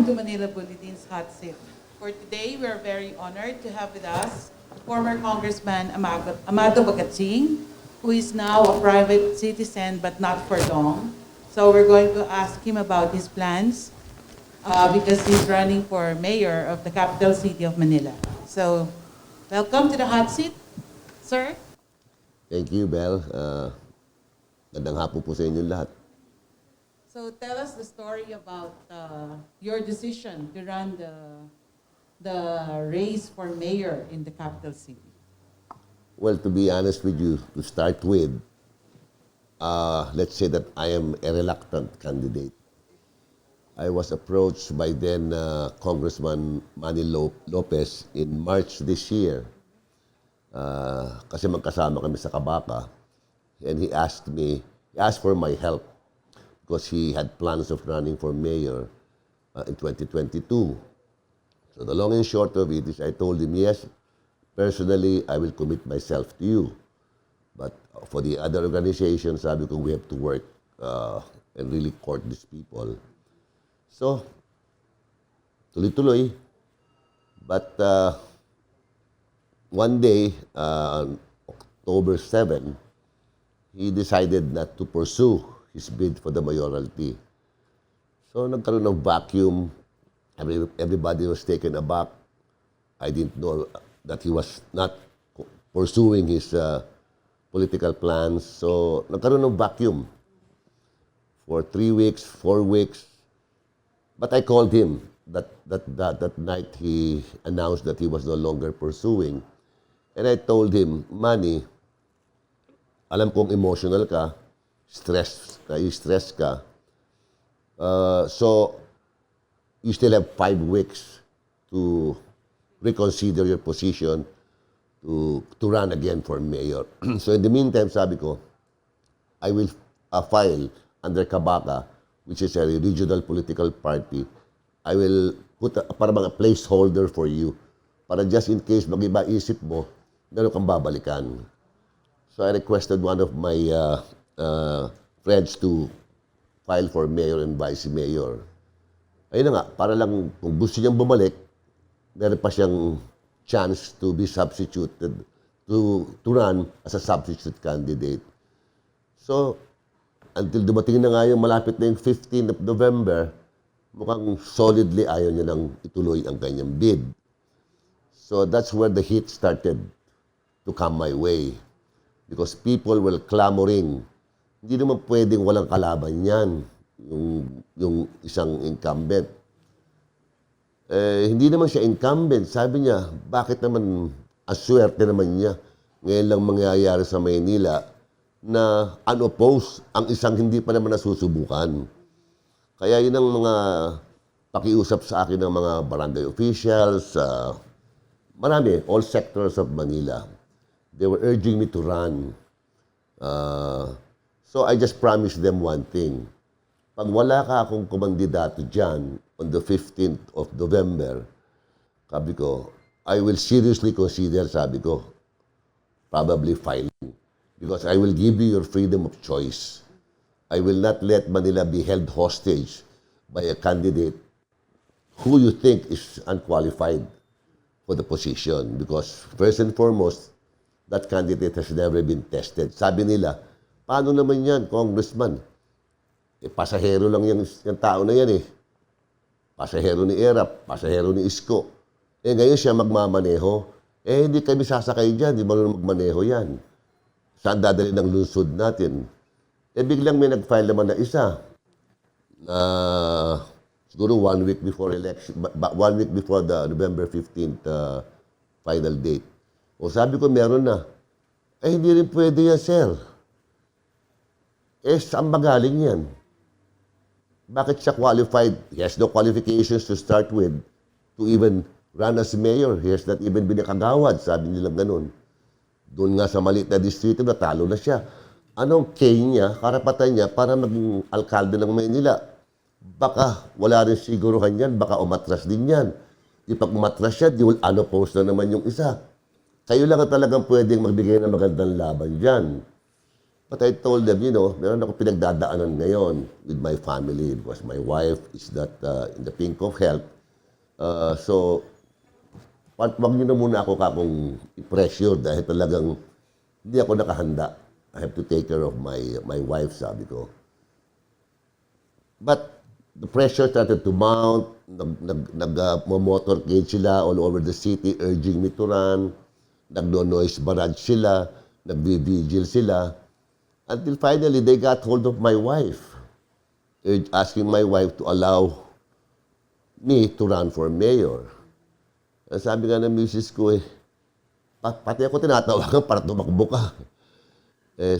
to Manila Bulletin's Hot Seat. For today, we are very honored to have with us former Congressman Amado Bagatsing, who is now a private citizen but not for long. So we're going to ask him about his plans because he's running for mayor of the capital city of Manila. So welcome to the Hot Seat, sir. Thank you, Bel. Magandang hapon po sa inyong lahat. So tell us the story about your decision to run the race for mayor in the capital city. Well, to be honest with you, to start with, let's say that I am a reluctant candidate. I was approached by then Congressman Manny Lopez in March this year. Kasi magkasama kami sa Kabaka. And he asked for my help because he had plans of running for mayor in 2022. So the long and short of it is I told him, yes, personally, I will commit myself to you. But for the other organizations, sabi ko, we have to work and really court these people. So, tuloy-tuloy. But one day, on October 7, he decided not to pursue his bid for the mayoralty. So, nagkaroon ng vacuum. Everybody was taken aback. I didn't know that he was not pursuing his political plans. So, nagkaroon ng vacuum for 3 weeks, 4 weeks. But I called him. That night, he announced that he was no longer pursuing. And I told him, Manny, alam kong emotional ka, stress ka. So, you still have 5 weeks to reconsider your position to run again for mayor. So in the meantime, sabi ko, I will file under Kabaka, which is a regional political party. I will put para mga placeholder for you. Para just in case mag-iba isip mo, meron kang babalikan. So I requested one of my friends to file for mayor and vice mayor. Ayun na nga, para lang kung gusto niyang bumalik, meron pa siyang chance to be substituted, to run as a substitute candidate. So, until dumating na nga yung malapit na yung 15th of November, mukhang solidly ayaw niya nang ituloy ang kanyang bid. So that's where the heat started to come my way. Because people were clamoring. Hindi naman pwedeng walang kalaban yan, yung isang incumbent. Hindi naman siya incumbent. Sabi niya, bakit naman, aswerte naman niya, ngayon lang mangyayari sa Maynila na unopposed ang isang hindi pa naman nasusubukan. Kaya yun ang mga pakiusap sa akin ng mga barangay officials, marami, all sectors of Manila. They were urging me to run. So I just promised them one thing. Pag wala ka akong kumandidato dyan on the 15th of November, sabi ko, I will seriously consider, sabi ko, probably filing. Because I will give you your freedom of choice. I will not let Manila be held hostage by a candidate who you think is unqualified for the position. Because first and foremost, that candidate has never been tested. Sabi nila, paano naman yan, congressman? Pasahero lang yung tao na yan eh. Pasahero ni Erap, pasahero ni Isko. Ngayon siya magmamaneho. Hindi kami sasakay dyan, di marunong magmaneho yan. Saan dadali ng lungsod natin? Biglang may nag-file naman na isa. Siguro 1 week before election, 1 week before the November 15th final date. O sabi ko, meron na. Hindi rin pwede yan, sir. Saan ba galing yan? Bakit siya qualified? He has no qualifications to start with to even run as mayor. He has not even been a kagawad. Sabi nilang ganun. Doon nga sa maliit na distrito, natalo na siya. Anong kay niya, karapatan niya para maging alkalde ng Maynila? Baka wala rin siguruhan yan. Baka umatras din yan. Di pag umatras siya, di unopposed na naman yung isa. Kayo lang talagang pwedeng magbigay ng magandang laban dyan. But I told them, meron ako pinagdadaanan ngayon with my family because my wife is not in the pink of health. So, wag niyo na muna ako kakong i-pressure dahil talagang hindi ako nakahanda. I have to take care of my wife, sabi ko. But the pressure started to mount. Nag-motorcade sila all over the city, urging me to run. Nagno-noise barrage sila. Nag-vigil sila. Until finally, they got hold of my wife. Asking my wife to allow me to run for mayor. Sabi nga ng misis ko pati ako tinatawagan para tumakbo ka.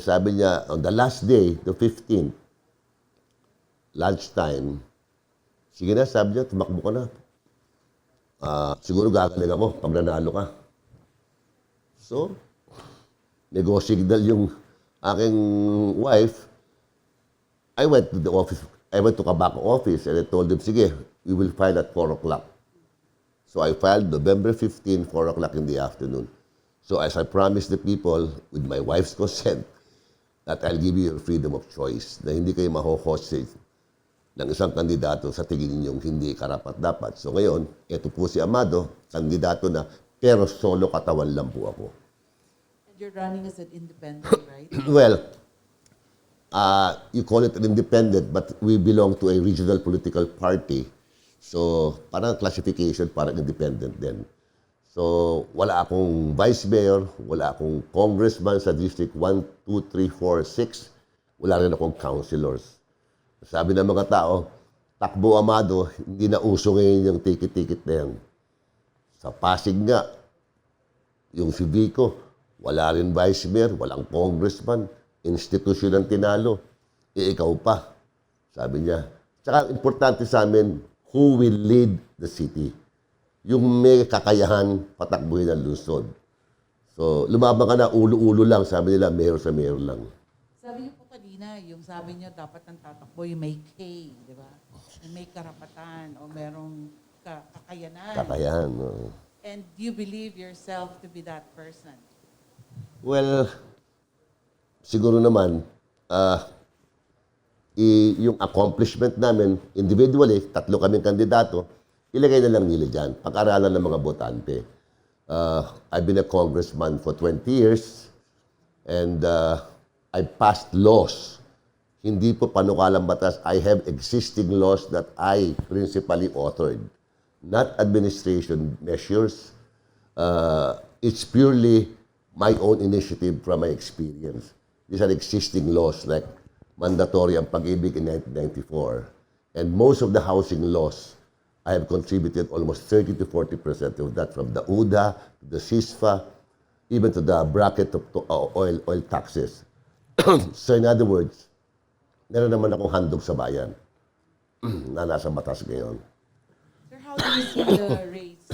Sabi niya, on the last day, the 15th, lunchtime, sige na, sabi niya, tumakbo ka na. Siguro gagaling ako pag nanalo ka. So, nego-signal yung aking wife. I went to the office. I went to Kabako office and I told them, sige, we will file at 4 o'clock. So I filed November 15, 4 o'clock in the afternoon. So as I promised the people, with my wife's consent, that I'll give you your freedom of choice, na hindi kayo maho-hostage ng isang kandidato sa tingin ninyong hindi karapat-dapat. So ngayon, ito po si Amado, kandidato na, pero solo katawan lang po ako. And you're running as an independent, right? Well, you call it an independent, but we belong to a regional political party. So, parang classification, parang independent din. So, wala akong vice mayor, wala akong congressman sa district 1, 2, 3, 4, 6. Wala rin akong councilors. Sabi ng mga tao, takbo Amado, hindi na uso ngayon yung ticket-ticket na yan. Sa Pasig nga, yung si Vico, wala rin vice mayor, walang congressman, institusyon ang tinalo. Ikaw pa. Sabi niya. Tsaka importante sa amin, who will lead the city? Yung may kakayahan patakbuhin ang lungsod. So, lumaban ka na, ulo-ulo lang. Sabi nila, mayor sa mayor lang. Sabi niyo po kanina, yung sabi niyo dapat ang tatakbo yung may K, di ba? Yung may karapatan o merong kakayanan. Kakayahan, no. And do you believe yourself to be that person? Well, siguro naman, yung accomplishment namin, individually, 3 kaming kandidato, ilagay na lang nila dyan, pag-aralan ng mga botante. I've been a congressman for 20 years, and I passed laws. Hindi po panukalang batas. I have existing laws that I principally authored. Not administration measures. It's purely my own initiative from my experience. These are existing laws like mandatory ang pag-ibig in 1994. And most of the housing laws, I have contributed almost 30 to 40% of that, from the UDA, the SISFA, even to the bracket of oil taxes. So in other words, meron naman akong handog sa bayan na nasa batas ngayon. Sir, how do you see the race?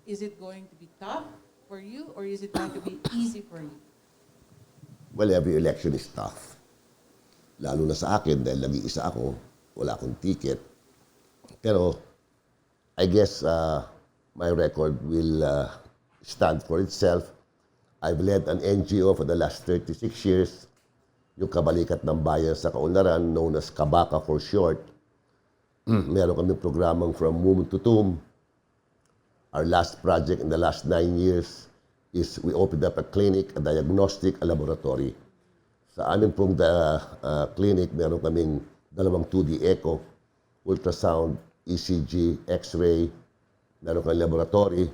Is it going to be tough for you or is it going to be easy for you? Well, every election is tough. Lalo na sa akin dahil nag-iisa ako, wala akong ticket. Pero I guess my record will stand for itself. I've led an NGO for the last 36 years, yung Kabalikat ng Bayan sa Kaunlaran, known as Kabaka for short. Meron kami programang From Womb to Tomb. Our last project in the last 9 years is we opened up a clinic, a diagnostic, a laboratory. Sa amin pong clinic, meron kaming 2 2D echo, ultrasound, ECG, X-ray, meron kang laboratory,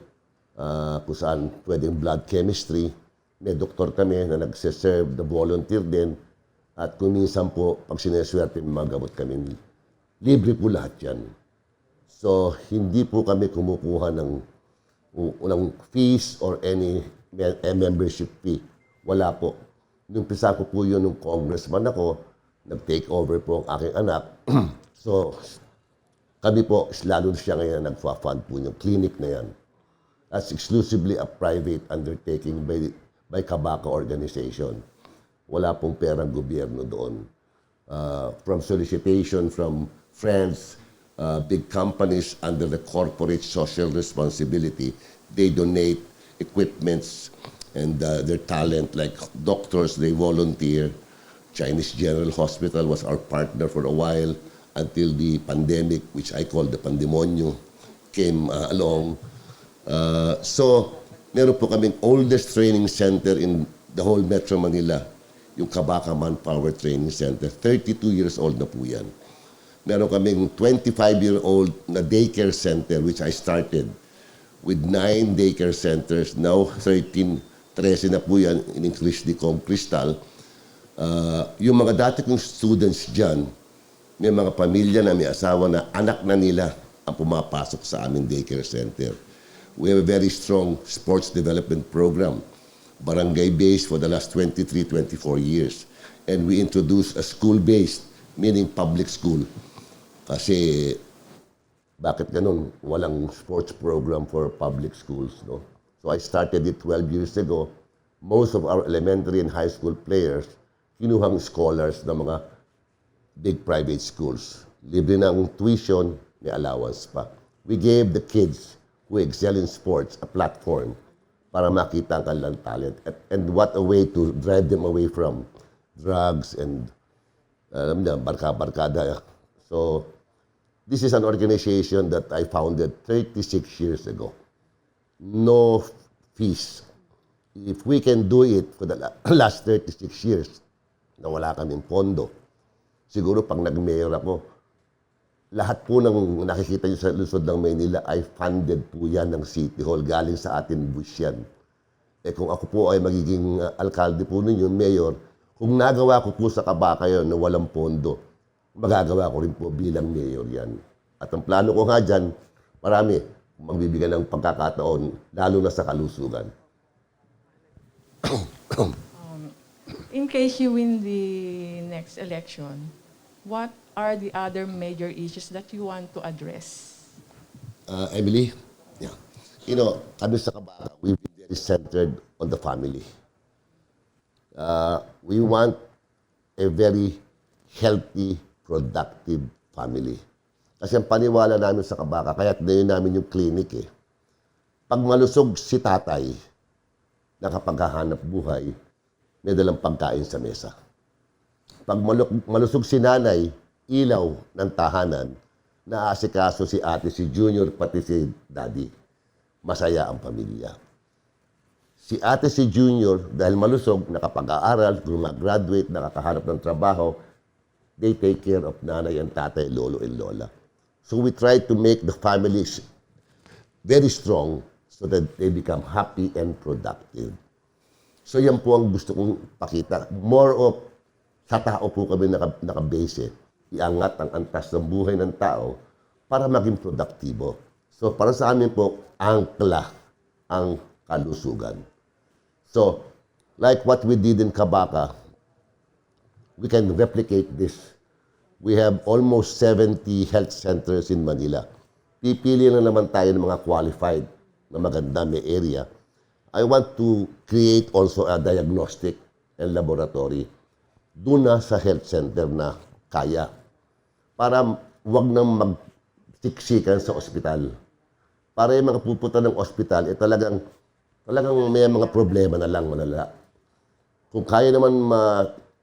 kung saan pwedeng blood chemistry. May doktor kami na nagsiserve, na volunteer din. At kung minsan po, pag sineswerte, magagamot kami. Libre po lahat yan. So, hindi po kami kumukuha ng fees or any membership fee. Wala po. Nung pisa ko po yun, nung congressman ako, nag-take over po ang aking anak. So, kami po, lalo na siya ngayon nagfa-fund po yung clinic na yan. That's exclusively a private undertaking by Kabaka organization. Wala pong perang gobyerno doon. From solicitation from friends, big companies under the corporate social responsibility, they donate equipments and their talent, like doctors, they volunteer. Chinese General Hospital was our partner for a while until the pandemic, which I call the pandemonyo, came along. So, meron po kaming oldest training center in the whole Metro Manila, yung Kabaka Manpower Training Center. 32 years old na po yan. Meron kaming 25-year-old na daycare center, which I started with 9 daycare centers. Now, 13 na po yan, in-increase the Crystal. Yung mga dati kong students dyan, may mga pamilya na may asawa na anak na nila ang pumapasok sa aming daycare center. We have a very strong sports development program, barangay-based for the last 23, 24 years. And we introduced a school-based, meaning public school. Kasi, bakit ganun? Walang sports program for public schools, no? So I started it 12 years ago. Most of our elementary and high school players, kinuhang scholars ng mga big private schools. Libre na ang tuition, may allowance pa. We gave the kids who excel in sports a platform para makita ang kanilang talent. And what a way to drive them away from drugs and barka-barkada. So, this is an organization that I founded 36 years ago. No fees. If we can do it for the last 36 years, na wala kaming pondo, siguro pag nag-mayor ako, lahat po ng nakikita nyo sa Luzon ng Maynila ay funded po yan ng City Hall. Galing sa atin bush yan. Eh kung ako po ay magiging alkalde po ninyo, mayor, kung nagawa ko po sa Kabaka yun na walang pondo, magagawa ko rin po bilang mayor yan. At ang plano ko nga dyan, marami, magbibigyan ng pagkakataon, lalo na sa kalusugan. In case you win the next election, what are the other major issues that you want to address? Emily, yeah. You know, kami sa Kabaka, we've been very centered on the family. We want a very healthy, productive family. Kasi ang paniwala namin sa Kabaka, kaya tinayo namin yung clinic eh. Pag malusog si tatay, nakapaghahanap buhay, may dalang pagkain sa mesa. Pag malusog si nanay, ilaw ng tahanan, naaasikaso si ate, si junior, pati si daddy. Masaya ang pamilya. Si ate, si junior, dahil malusog, nakapag-aaral, graduate, nakakahanap ng trabaho, they take care of nanay and tatay, lolo and lola. So we try to make the families very strong so that they become happy and productive. So yan po ang gusto kong pakita. More of, sa tao po kami nakabase. Iangat ang antas ng buhay ng tao para maging produktibo. So para sa amin po, angkla ang kalusugan. So, like what we did in Kabaka, we can replicate this. We have almost 70 health centers in Manila. Pipili na naman tayo ng mga qualified na maganda, may area. I want to create also a diagnostic and laboratory doon na sa health center na kaya. Para wag nang magsiksikan sa ospital. Para yung mga pupunta ng ospital, talagang may mga problema na lang malala. Kung kaya naman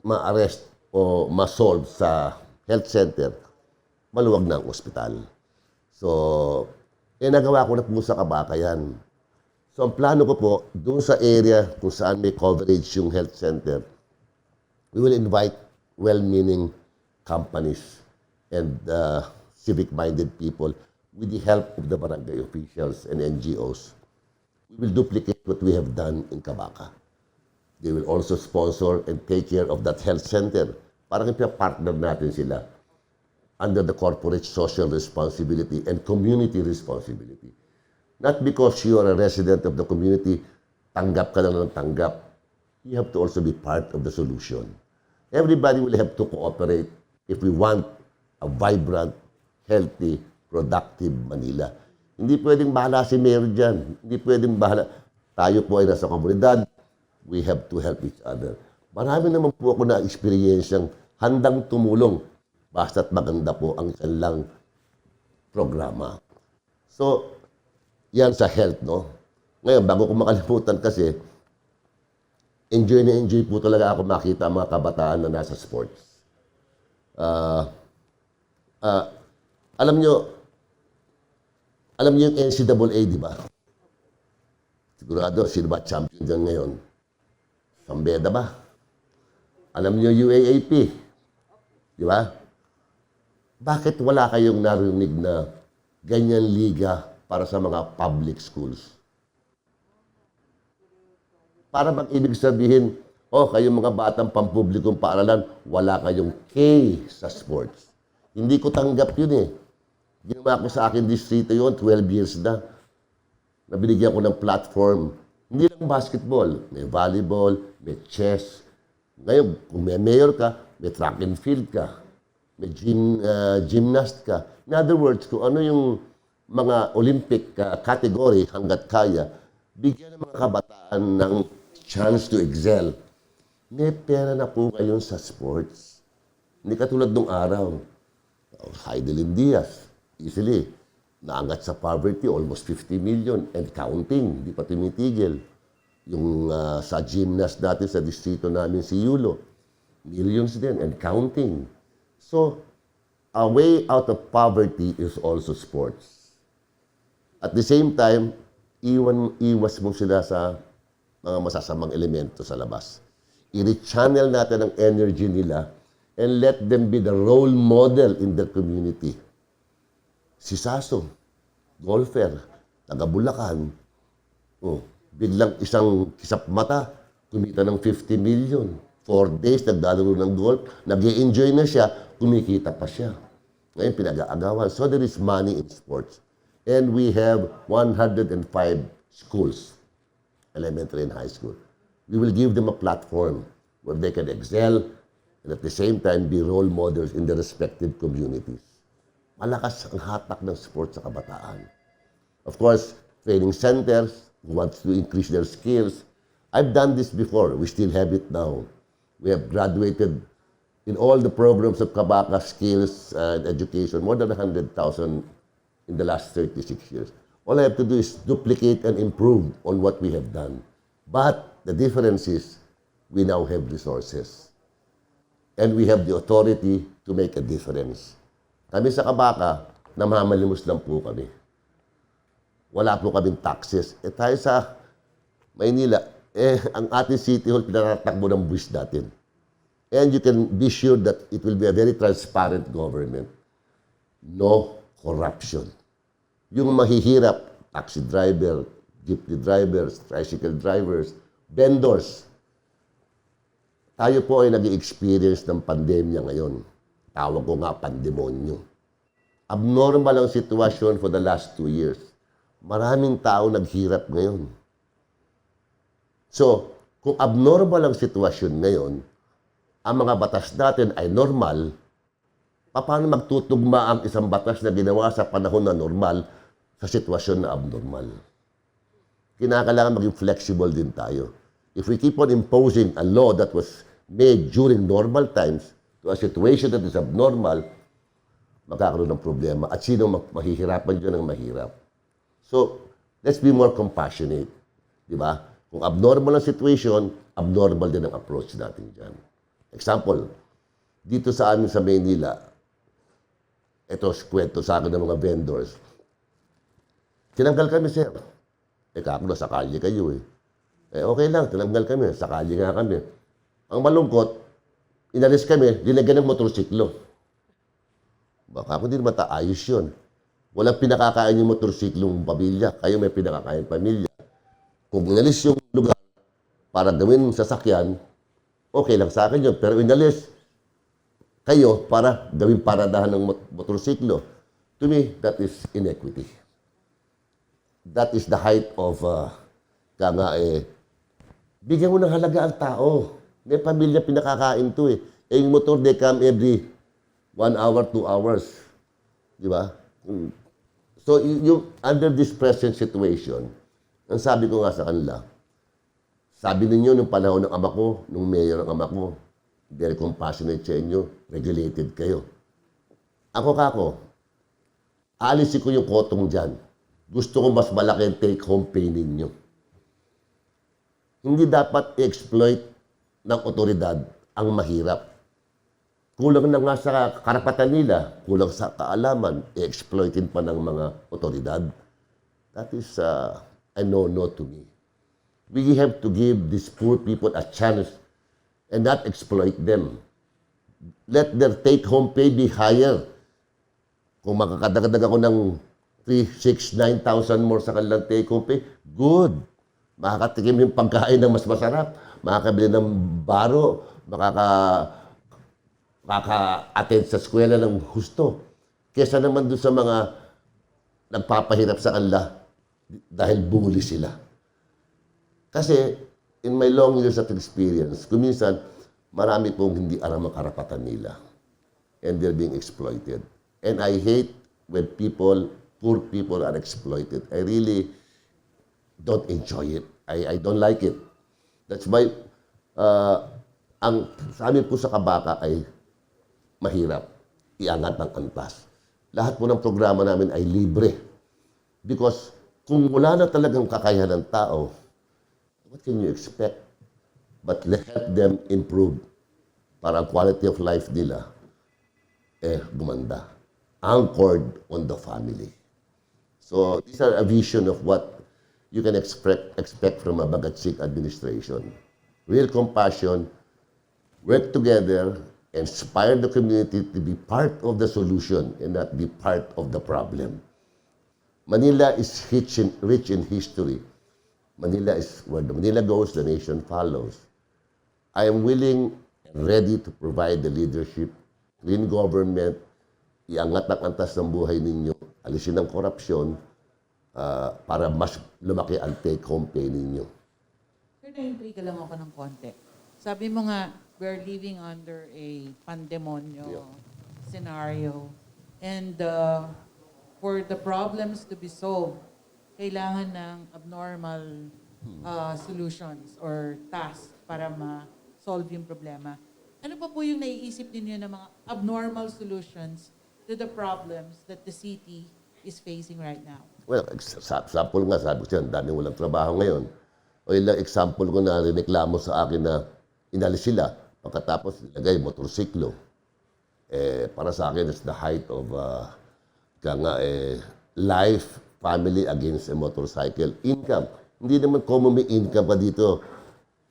ma-arrest o ma-solve sa health center, maluwag na ang ospital. So, nagawa ko na po sa Kabaka yan. So, ang plano ko po, doon sa area kung saan may coverage yung health center, we will invite well-meaning companies and civic-minded people with the help of the barangay officials and NGOs. We will duplicate what we have done in Kabaka. They will also sponsor and take care of that health center. Parang partner natin sila under the corporate social responsibility and community responsibility. Not because you are a resident of the community, tanggap ka lang ng tanggap. You have to also be part of the solution. Everybody will have to cooperate if we want a vibrant, healthy, productive Manila. Hindi pwedeng bahala si Mayor dyan. Hindi pwedeng bahala. Tayo po ay nasa komunidad. We have to help each other. Marami naman po ako na experiensyang handang tumulong basta't maganda po ang kanilang programa. So, yan sa health, no? Ngayon, bago ko makalimutan kasi, enjoy na enjoy po talaga ako makita ang mga kabataan na nasa sports. Ah, ah, alam nyo, yung NCAA, di ba? Sigurado, sino ba champion dyan ngayon? Sambeda ba? Alam nyo UAAP, di ba? Bakit wala kayong narinig na ganyan liga para sa mga public schools? Para bang ibig sabihin, oh, kayong mga batang pampublikong paaralan, wala kayong K sa sports. Hindi ko tanggap yun eh. Ginawa ko sa akin distrito yun, 12 years na. Nabinigyan ko ng platform. Hindi lang basketball, may volleyball, may chess. Ngayon, kung may mayor ka, may track and field ka, may gymnast ka. In other words, kung ano yung mga Olympic category hanggat kaya, bigyan ng mga kabataan ng chance to excel. May pera na po ngayon sa sports. Hindi katulad nung araw. Heidelin Diaz, easily, naangat sa poverty, almost 50 million and counting, di pa tumitigil. Yung sa gymnast natin sa distrito namin si Yulo, millions din and counting. So, a way out of poverty is also sports. At the same time, iwas mo sila sa mga masasamang elemento sa labas. I-rechannel natin ang energy nila and let them be the role model in their community. Si Saso, golfer, taga Bulacan, biglang isang kisap mata, kumita ng 50 million. 4 days, naglalaro ng golf, nag-i-enjoy na siya, kumikita pa siya. Ngayon, pinag-aagawan. So there is money in sports. And we have 105 schools, elementary and high school. We will give them a platform where they can excel and at the same time be role models in their respective communities. Malakas ang hatak ng sports sa kabataan. Of course, training centers who wants to increase their skills. I've done this before. We still have it now. We have graduated in all the programs of Kabaka skills and education, more than 100,000 in the last 36 years. All I have to do is duplicate and improve on what we have done. But the difference is we now have resources. And we have the authority to make a difference. Kami sa Kabaka, namamalimos lang po kami. Wala po kaming taxes. Tayo sa Maynila, ang ating City Hall, pinatatakbo ng buwis natin. And you can be sure that it will be a very transparent government. No corruption. Yung mahihirap, taxi driver, jeepney drivers, tricycle drivers, vendors. Tayo po ay nag-experience ng pandemya ngayon. Tawag ko nga pandemonyo. Abnormal ang sitwasyon for the last 2 years. Maraming tao naghirap ngayon. So, kung abnormal ang sitwasyon ngayon, ang mga batas natin ay normal, paano magtutugma ang isang batas na ginawa sa panahon na normal sa sitwasyon na abnormal? Kinakailangan maging flexible din tayo. If we keep on imposing a law that was made during normal times to a situation that is abnormal, magkakaroon ng problema. At sino mahihirapan dyan ang mahirap? So, let's be more compassionate. Di ba? Kung abnormal ang situation, abnormal din ang approach natin dyan. Example, dito sa amin sa Manila, ito kwento sa akin ng mga vendors. Tinanggal kami, sir. Kako na, sa kalye kayo eh. Okay lang, tinanggal kami. Sa kalye nga kami. Ang malungkot, inalis kami, dinagyan ng motorsiklo. Baka kung di naman ayos yun. Walang pinakakain yung motorsiklong pamilya. Kayo may pinakakain pamilya. Kung inalis yung lugar para gawin sasakyan, okay lang sa akin yun. Pero inalis kayo para gawin paradahan ng motorsiklo. To me, that is inequity. That is the height of, bigyan mo ng halaga ang tao. May pamilya pinakakain to eh. Yung motor, they come every 1 hour, 2 hours. Di ba? So, under this present situation, ang sabi ko nga sa kanila, sabi ninyo nung panahon ng ama ko, nung mayor ng ama ko, very compassionate sa inyo, regulated kayo. Ako, alisin ko yung kotong dyan. Gusto ko mas malaki ang take-home pay ninyo. Hindi dapat i-exploit ng otoridad ang mahirap. Kulang na nga sa karapatan nila, kulang sa kaalaman, i-exploitin pa ng mga otoridad. That is a no-no to me. We have to give these poor people a chance and not exploit them. Let their take-home pay be higher. Kung makakadagdag ako ng 3, 6, 9,000 more sa kanilang take-home pay, good. Makakatikim yung pagkain ng mas masarap, makakabili ng baro, makaka-attend sa eskwela ng husto. Kesa naman doon sa mga nagpapahirap sa kanila dahil bully sila. Kasi, in my long years of experience, kuminsan, marami pong hindi alam ang karapatan nila. And they're being exploited. And I hate when poor people are exploited. I really don't enjoy it. I don't like it. That's why, sa amin po sa Kabaka ay mahirap iangat ng antas. Lahat po ng programa namin ay libre. Because kung wala na talagang kakayahan ng tao, what can you expect? But let them improve para ang quality of life nila gumanda. Anchored on the family. So these are a vision of what you can expect from a Bagatsing administration. Real compassion, work together, inspire the community to be part of the solution and not be part of the problem. Manila is rich in history. Manila is where the Manila goes, the nation follows. I am willing and ready to provide the leadership, clean government, iangat ang antas ng buhay ninyo, alisin ang korupsyon, para mas lumaki ang take-home pay ninyo. Sir, na-intriga lang ako ng konti. Sabi mo nga, we're living under a pandemonyo scenario. And for the problems to be solved, kailangan ng abnormal solutions or tasks para ma-solve yung problema. Ano pa po yung naiisip ninyo ng mga abnormal solutions to the problems that the city is facing right now? Well, example nga, sabi ko siya, daming walang trabaho ngayon. O ilang example ko na rineklamo sa akin na inalis sila, pagkatapos nilagay motorsiklo. Para sa akin, it's the height of life, family against a motorcycle. Income. Hindi naman common may income pa dito.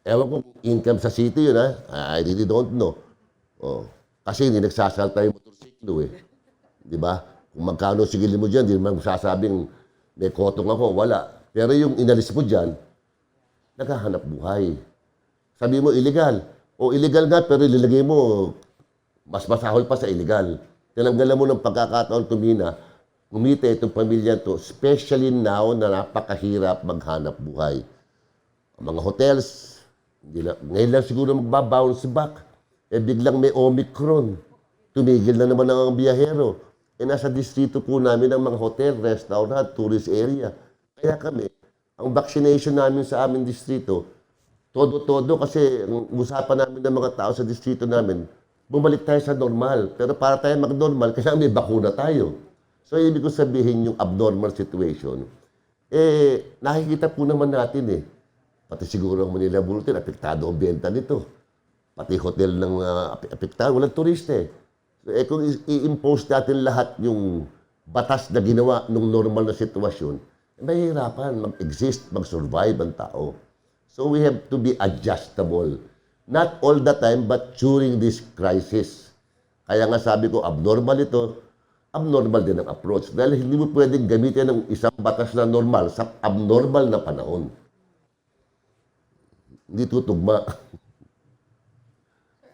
Ewan ko income sa city yun, ha? I really don't know. Kasi hindi nagsasalta yung motorsiklo, Di ba? Kung magkano sigili mo dyan, hindi naman sasabing may kotong ako. Wala. Pero yung inalis mo dyan, naghahanap buhay. Sabi mo, illegal. O illegal nga, pero ililagay mo, mas masahol pa sa illegal. Tinanggalan mo ng pagkakataon kumita itong pamilya to, especially now na napakahirap maghanap buhay. Ang mga hotels, ngayon lang siguro magbabounce back. Biglang may Omicron. Tumigil na naman ang biyahero. Nasa distrito po namin ang mga hotel, restaurant, tourist area. Kaya kami, ang vaccination namin sa aming distrito, todo-todo kasi ang usapan namin ng mga tao sa distrito namin, bumalik tayo sa normal. Pero para tayo mag-normal, kailangan may bakuna tayo. So, ibig ko sabihin yung abnormal situation, nakikita po naman natin Pati siguro ang Manila Bulletin, apektado ang benta nito. Pati hotel ng apektado, walang turista kung i-impose natin lahat yung batas na ginawa nung normal na sitwasyon, mahihirapan mag-exist, mag-survive ang tao. So we have to be adjustable. Not all the time, but during this crisis. Kaya nga sabi ko, abnormal ito, abnormal din ang approach. Dahil hindi mo pwedeng gamitin ng isang batas na normal sa abnormal na panahon. Hindi tutugma.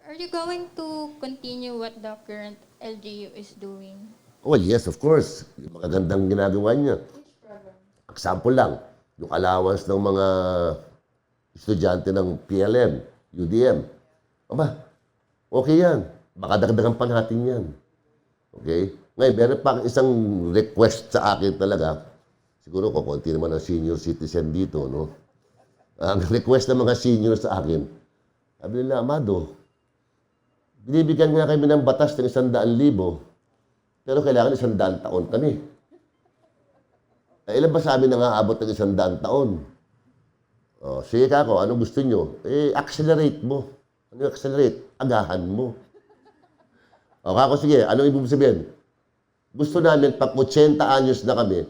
Are you going to continue what the current LGU is doing? Well, yes, of course. Yung magagandang ginagawa niya. Example lang, yung allowance ng mga estudyante ng PLM, UDM. Aba, okay yan. Baka dagdagan pa natin yan. Okay? Ngayon, meron pa isang request sa akin talaga. Siguro ko, konti naman ang senior citizen dito, no? Ang request ng mga senior sa akin, sabi nila, Amado, binibigyan nga kami ng batas ng 100,000, pero kailangan 100 taon kami. Ilan ba sa amin nangaabot ng 100 taon? Oh, sige kako, ano gusto nyo? Accelerate mo. Ano yung accelerate? Agahan mo. O kako, sige, ano ibig sabihin? Gusto namin, pag 80 anyos na kami,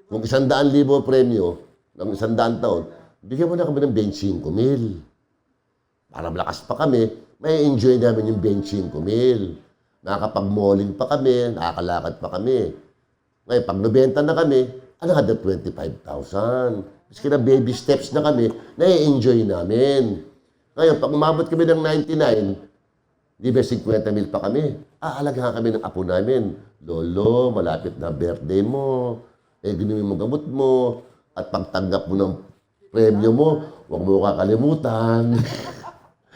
kung 100,000 premyo, ng 100 taon, bigyan mo na kami ng 25,000. Para malakas pa kami, may enjoy namin yung 25,000. Nakakapag-malling pa kami, nakakalakad pa kami. Ngayon, pag nabenta na kami, another 25,000. Kasi na baby steps na kami, na-enjoy namin. Ngayon, pag umabot kami ng 99, di ba 50,000 pa kami? Aalagahan kami ng apo namin. Lolo, malapit na birthday mo. Ginumin mo gamot mo. At pagtanggap mo ng premyo mo, huwag mo kakalimutan.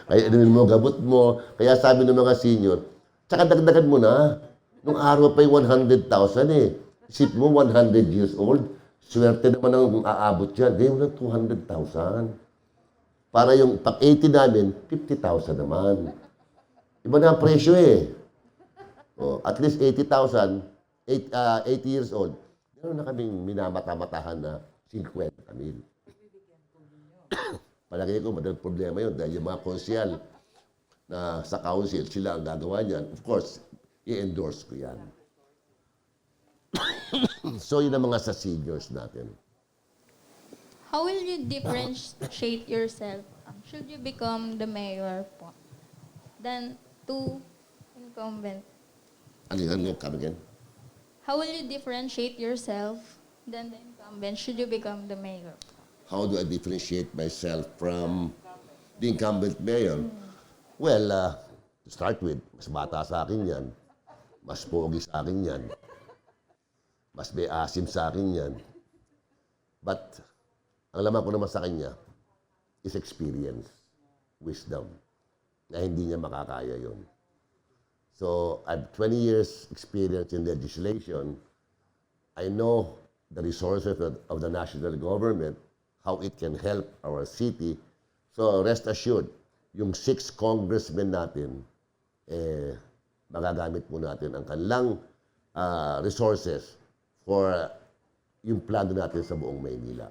Kaya inumin mo gamot mo. Kaya sabi ng mga senior, tsaka dagdagan mo na. Nung araw pa yung 100,000 eh. Isip mo, 100 years old. Swerte naman ang aabot yan. Di mo ng 200,000. Para yung pag-80 namin, 50,000 naman. Iba na ang presyo eh. Oh, at least 80,000, 80 years old. Meron na kaming minamata-matahan na 50,000. Palagay ko, madalang problema yun dahil yung mga konsyal na sa council, sila ang gagawa niyan. Of course, i-endorse ko yan. So, yun ang mga sa seniors natin. How will you differentiate yourself? Should you become the mayor po? Then, two incumbent. Ano come again? How will you differentiate yourself than the incumbent should you become the mayor? How do I differentiate myself from the incumbent mayor? Well, to start with, mas bata sa akin yan. Mas pogi sa akin yan. Mas may asim sa akin yan. But, ang laman ko naman sa kanya is experience, wisdom, na hindi niya makakaya yon. So, I have 20 years experience in legislation. I know the resources of the national government, how it can help our city. So, rest assured, yung 6 congressmen natin, magagamit po natin ang kanilang resources for yung plano natin sa buong Maynila.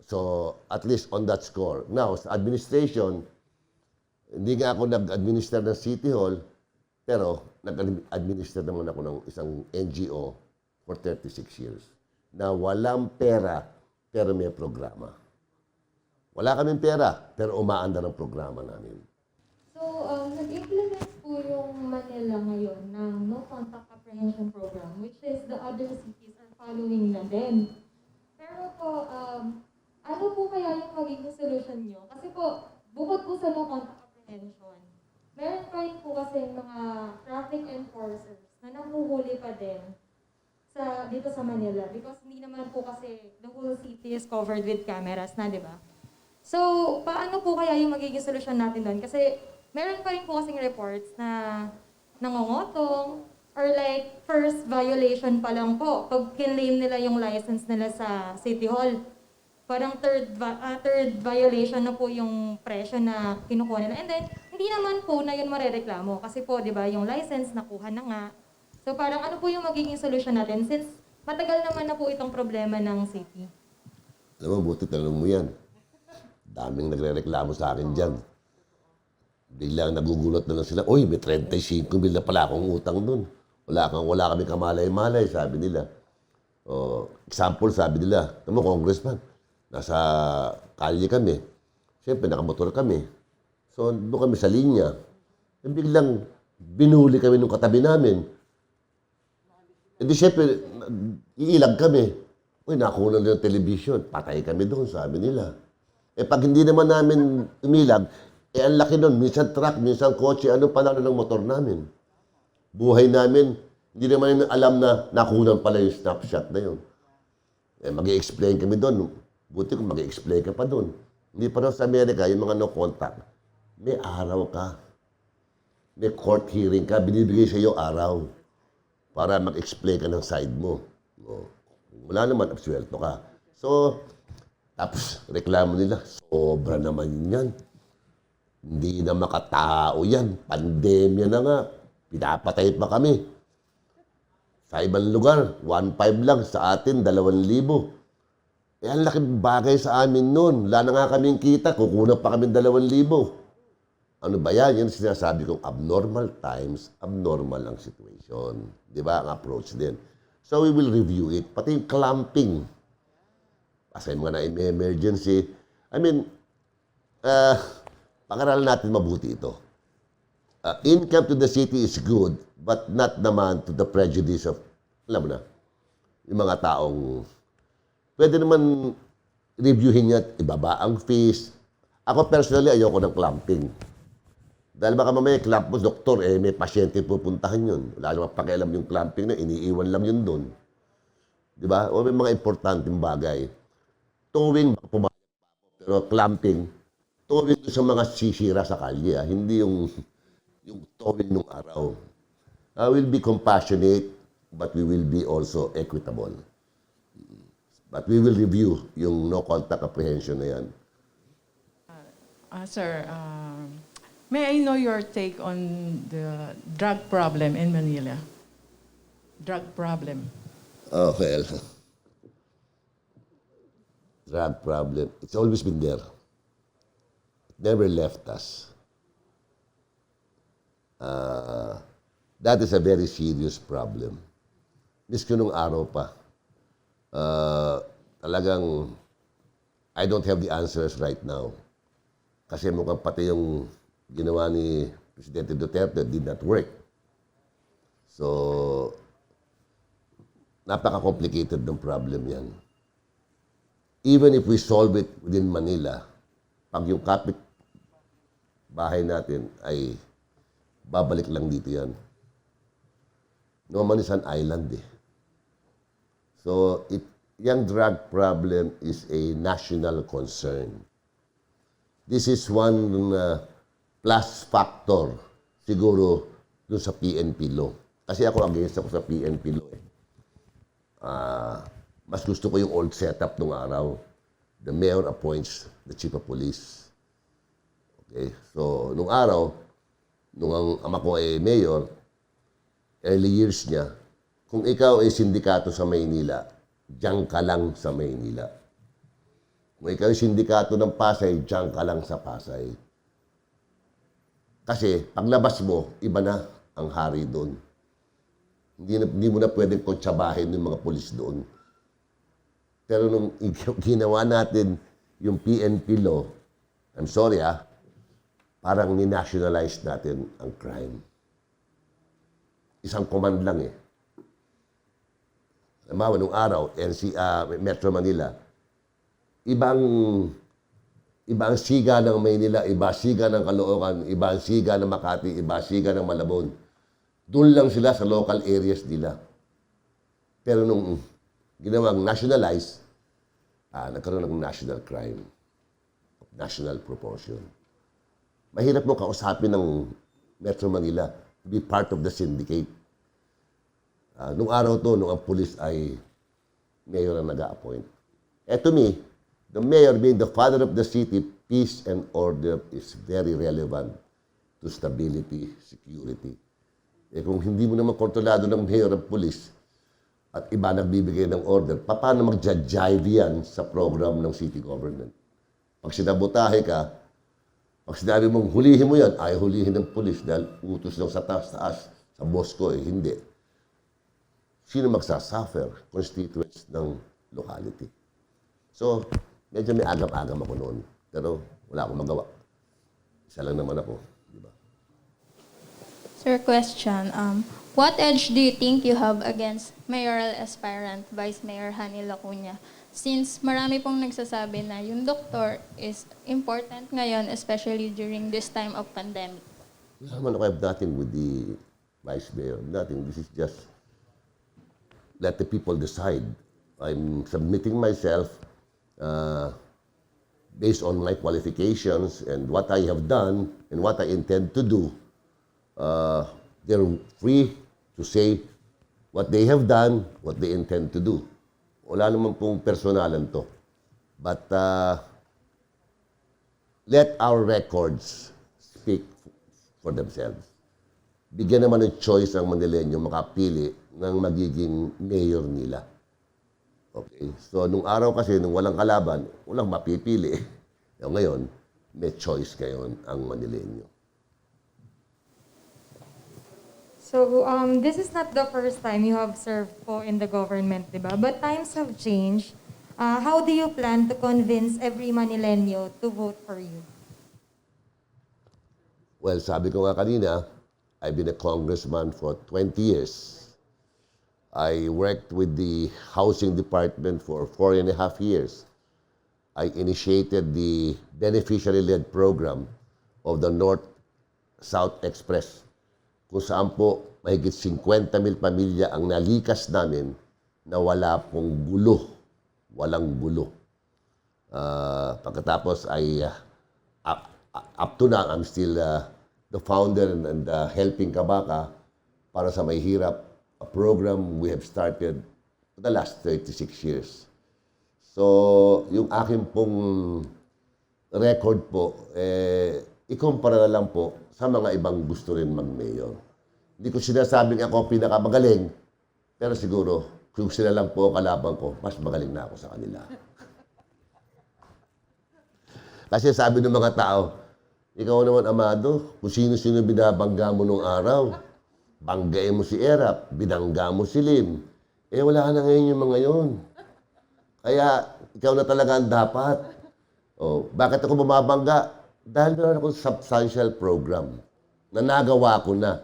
So, at least on that score. Now, sa administration, hindi nga ako nag-administer ng City Hall, pero nag-administer naman ako ng isang NGO for 36 years na walang pera, pero may programa. Wala kaming pera, pero umaandar ang programa namin. So, nag-implement po yung Manila ngayon ng No Contact Apprehension Program, which is the other cities are following na din. Pero po, ano po kaya yung magiging solution nyo? Kasi po, bukod po sa No Contact Apprehension, meron pa rin po kasi mga traffic enforcers na nahuhuli pa din dito sa Manila because hindi naman po kasi the whole city is covered with cameras na, di ba? So, paano po kaya yung magiging solusyon natin doon? Kasi meron pa rin po kasing reports na nangongotong or like first violation pa lang po. Pag kinlaim nila yung license nila sa City Hall, parang third violation na po yung presyo na kinukuha nila. And then, hindi naman po na yun marereklamo. Kasi po, di ba, yung license nakuha na nga. So parang ano po yung magiging solusyon natin since matagal naman na po itong problema ng city? Alam mo, buti tanong mo yan. Daming nagre-reklamo sa akin dyan. Biglang nagugulat na lang sila, "Uy, may 35,000 na pala akong utang dun. Wala kami kamalay-malay," sabi nila. Example, sabi nila, "Tama, congressman, nasa kalye kami. Siyempre, nakamotor kami. So, doon kami sa linya. Biglang binuli kami nung katabi namin. Hindi, siyempre, iilag kami. Uy, nakuha na ng television. Patay kami doon, sabi nila. Pag hindi naman namin umilag, ang laki doon. Minsan truck, minsan kotse, ano pala ng motor namin. Buhay namin, hindi naman alam na nakunan pala yung snapshot na yun. Mag-i-explain kami doon. Buti kung mag-i-explain ka pa doon. Hindi pa daw sa Amerika, yung mga no contact. May araw ka. May court hearing ka, binibigay sa iyo araw para mag-explain ka ng side mo. Wala naman, absuelto ka. So, tapos reklamo nila, sobra naman yan. Hindi na makatao yan. Pandemya na nga. Pinapatay pa kami. Sa ibang lugar, 1,500 lang. Sa atin, 2,000. ang laking bagay sa amin noon. Wala na nga kaming kita, kukunan pa kami 2,000. Ano ba yan? Yan sinasabi kong abnormal times, abnormal ang situation. Di ba? Ang approach din. So we will review it. Pati yung clamping. Kasi mga na-emergency. I mean, pag-aralan natin mabuti ito. Income to the city is good, but not naman to the prejudice of, alam mo na, yung mga taong pwede naman reviewin niya at ibaba ang fees. Ako personally, ayoko ng clamping. Dahil baka mamaya clamp mo, doktor, may pasyente pupuntahan yun. Wala namang pakialam yung clamping na, iniiwan lang yun doon. Di ba? O may mga importanteng bagay. Towing, pumayag pa ako. Pero clamping, towing doon sa mga sisira sa kalye. Hindi yung towing nung araw. We'll be compassionate, but we will be also equitable. But we will review yung no-contact apprehension na yan. Sir, may I know your take on the drug problem in Manila? Drug problem. Oh, well. Drug problem. It's always been there. It never left us. That is a very serious problem. Miski nung araw pa. Talagang I don't have the answers right now. Kasi mukhang pati yung ginawa ni Presidente Duterte did not work. So, napaka-complicated ng problem yan. Even if we solve it within Manila, pag yung kapit bahay natin ay babalik lang dito yan. No man is an island eh. So, yung drug problem is a national concern. This is one plus factor siguro dun sa PNP law. Kasi ako against ako sa PNP law eh. Mas gusto ko yung old setup nung araw. The mayor appoints the chief of police. Okay? So, nung araw, nung ang ama ko ay mayor, early years niya, kung ikaw ay sindikato sa Maynila, diyan ka lang sa Maynila. Kung ikaw ay sindikato ng Pasay, diyan ka lang sa Pasay. Kasi paglabas mo, iba na ang hari doon. Hindi mo na pwedeng kontsabahin yung mga pulis doon. Pero nung ginawa natin yung PNP law, I'm sorry parang ni-nationalize natin ang crime. Isang command lang eh. Halimbawa, nung araw, Metro Manila, ibang siga ng Maynila, iba siga ng Caloocan, iba siga ng Makati, iba siga ng Malabon. Doon lang sila sa local areas nila. Pero nung ginawang nationalize, nagkaroon ng national crime, national proportion. Mahirap mo kausapin ng Metro Manila to be part of the syndicate. Nung araw to, nung ang pulis ay mayor ang nag-a-appoint. To me, the mayor being the father of the city, peace and order is very relevant to stability, security. Kung hindi mo naman kontrolado ng mayor ang pulis at iba nagbibigay ng order, paano mag-jive yan sa program ng city government? Pag sinabotahe ka, pag sinabi mong hulihin mo yan, ay hulihin ng pulis dahil utos lang sa taas-taas, sa boss ko, hindi. Sino magsasuffer? Constituents ng locality. So, medyo may agam-agam ako noon. Pero wala akong magawa. Isa lang naman ako. Diba? Sir, question. What edge do you think you have against mayoral aspirant Vice Mayor Hani Lacuna? Since marami pong nagsasabi na yung doktor is important ngayon, especially during this time of pandemic. Wala naman ako, I have nothing with the Vice Mayor. Nothing. This is just let the people decide. I'm submitting myself based on my qualifications and what I have done and what I intend to do. They're free to say what they have done, what they intend to do. Wala naman pong personalan to. But let our records speak for themselves. Bigyan naman ng choice ang Manileño makapili ng magiging mayor nila. Okay? So, nung araw kasi, nung walang kalaban, walang mapipili. Ngayon, may choice ngayon ang Manileño. So, this is not the first time you have served po in the government, di ba? But times have changed. How do you plan to convince every Manileño to vote for you? Well, sabi ko nga kanina, I've been a congressman for 20 years. I worked with the housing department for 4.5 years. I initiated the beneficiary-led program of the North-South Express, kung saan po mahigit 50,000 pamilya ang nalikas namin na wala pong gulo. Walang gulo. Pagkatapos ay up to now, I'm still the founder and helping Kabaka para sa may hirap, a program we have started for the last 36 years. So, yung akin pong record po, ikumpara na lang po sa mga ibang gusto rin mag-mayor. Hindi ko sinasabing ako pinakamagaling, pero siguro, kung sila lang po kalaban ko, mas magaling na ako sa kanila. Kasi sabi ng mga tao, ikaw naman, Amado, kung sino-sino binabangga mo nung araw, banggain mo si Erap, binangga mo si Lim. Wala na ngayon yung mga yun. Kaya, ikaw na talaga ang dapat. Bakit ako bumabangga? Dahil meron akong substantial program na nagawa ko na.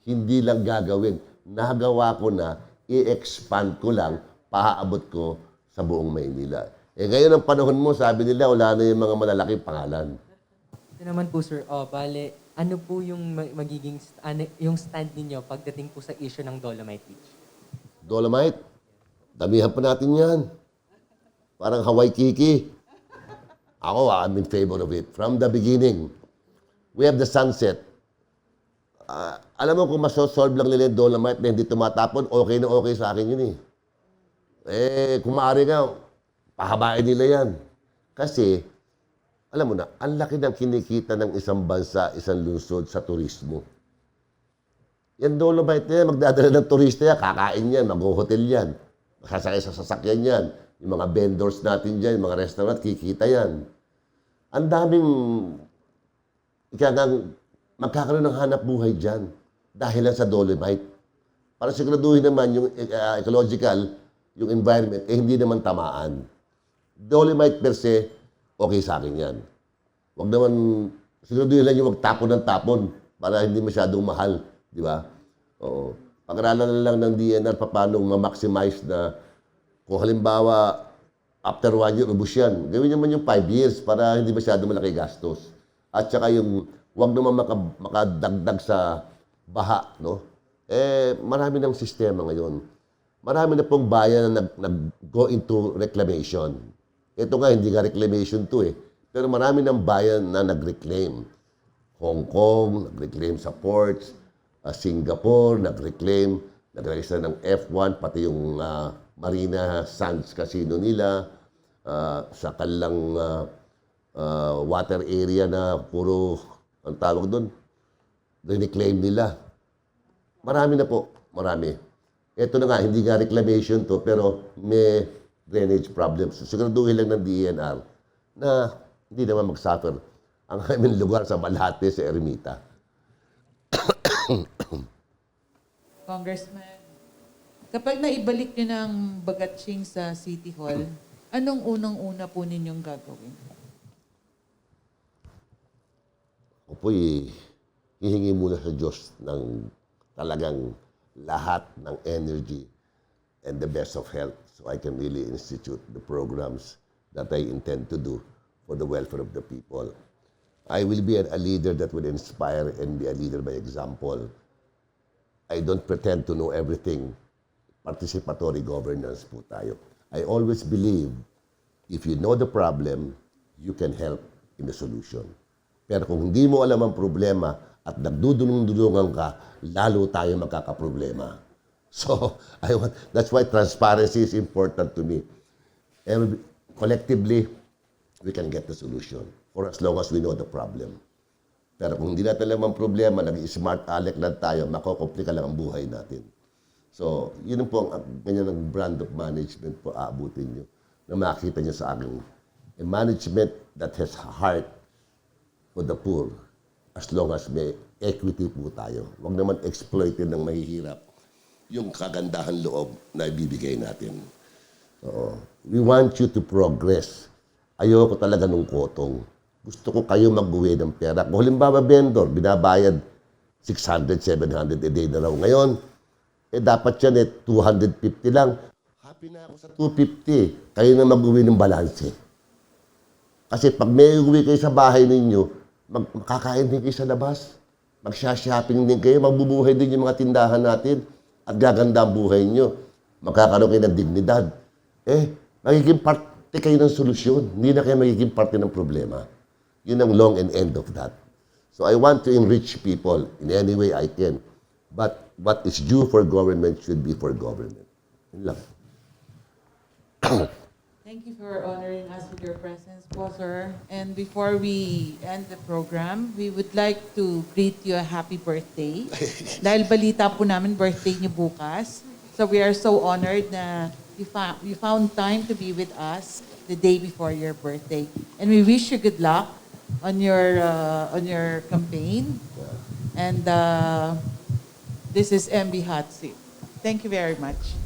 Hindi lang gagawin. Nagawa ko na, i-expand ko lang, pahaabot ko sa buong Maynila. Ngayon ang panahon mo, sabi nila, wala na yung mga malalaking pangalan. Ito naman po, sir, bale, ano po yung magiging, yung stand ninyo pagdating po sa issue ng Dolomite Beach? Dolomite, damihan pa natin yan. Parang Hawaii Kiki. Ako, I'm in favor of it. From the beginning, we have the sunset. Alam mo, kung masosolve lang nila yung Dolomite na hindi tumatapon, okay na okay sa akin yun eh. Kung maaari nga, pahabain nila yan. Kasi, alam mo na, ang laki ng kinikita ng isang bansa, isang lungsod sa turismo. Yan Dolomite na yan, magdadala ng turista yan, kakain yan, mag-hotel yan, masasakay sa sasakyan yan, yung mga vendors natin dyan, yung mga restaurant, kikita yan. Ang daming, magkakaroon ng hanap buhay dyan dahil lang sa Dolomite. Para siguraduhin naman yung ecological, yung environment, hindi naman tamaan. Dolomite per se, okay sa akin yan. Huwag naman, siguraduhin lang yung magtapon ng tapon para hindi masyadong mahal. Di ba? Oo. Pag-aralan na lang ng DNR paano ma-maximize na kung halimbawa, after 1 year, ubus yan. Gawin naman yung 5 years para hindi masyadong malaki gastos. At saka yung huwag naman makadagdag sa baha, no? Marami ng sistema ngayon. Marami na pong bayan na nag-go into reclamation. Ito nga, hindi nga reclamation to eh. Pero marami ng bayan na nag-reclaim. Hong Kong, nag-reclaim sa ports. Singapore, nag-reclaim. Naglagay sila ng F1, pati yung Marina Sands Casino nila. Sa kalang water area na puro ang tawag doon, reclaim nila. Marami na po, marami. Ito na nga, hindi nga reclamation to, pero may drainage problems. Siguraduhin lang ng DNR na hindi naman mag-suffer ang aming lugar sa Balhate, sa Ermita. Congressman, kapag naibalik niyo ng Bagatsing sa City Hall, anong unang-una po ninyong gagawin? Ako po'y hihingi muna sa Diyos ng talagang lahat ng energy and the best of health so I can really institute the programs that I intend to do for the welfare of the people. I will be a leader that will inspire and be a leader by example. I don't pretend to know everything. Participatory governance po tayo. I always believe if you know the problem, you can help in the solution. Pero kung hindi mo alam ang problema at nagdudulong-dulungan ka, lalo tayo magkakaproblema. So, that's why transparency is important to me. And collectively, we can get the solution for as long as we know the problem. Pero kung hindi natin alam ang problema, nag-smart aleck lang tayo, makokomplika lang ang buhay natin. So, yun po ang ganyan ng brand of management po aabutin nyo na makita nyo sa akin. A management that has heart for the poor as long as may equity po tayo. Huwag naman exploited ng mahihirap yung kagandahan loob na ibibigay natin. Oo. We want you to progress. Ayoko talaga nung kotong. Gusto ko kayo mag-uwi ng pera. Kung halimbawa, vendor, binabayad 600, 700 a day na raw. Ngayon, dapat yan 250 lang. Happy na ako sa 250. Kayo na mag-uwi ng balanse. Kasi pag may uwi kayo sa bahay ninyo, makakain din kayo sa labas. Magsha-shopping din kayo. Magbubuhay din yung mga tindahan natin. At gaganda ang buhay nyo. Magkakaroon kayo ng dignidad. Magiging parte kayo ng solusyon. Hindi na kayo magiging parte ng problema. Yun ang long and end of that. So I want to enrich people in any way I can. But what is due for government should be for government. Yun lang. Thank you for honoring us with your presence po, sir. And before we end the program, we would like to greet you a happy birthday. Dahil balita po namin birthday niyo bukas. So we are so honored na you found time to be with us the day before your birthday. And we wish you good luck on your campaign. And this is MB Hot Seat. Thank you very much.